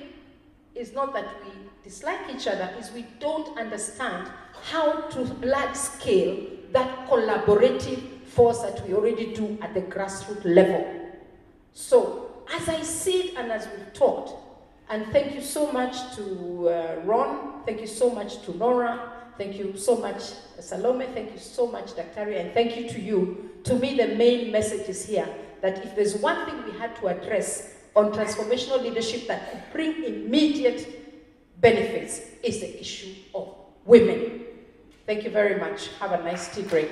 it's not that we dislike each other, it's we don't understand how to large scale that collaborative force that we already do at the grassroots level. So, as I see it and as we've talked, and thank you so much to Ron, thank you so much to Nora, thank you so much Salome, thank you so much Daktari, and thank you to you. To me, the main message is here, that if there's one thing we had to address on transformational leadership that could bring immediate benefits, is the issue of women. Thank you very much. Have a nice tea break.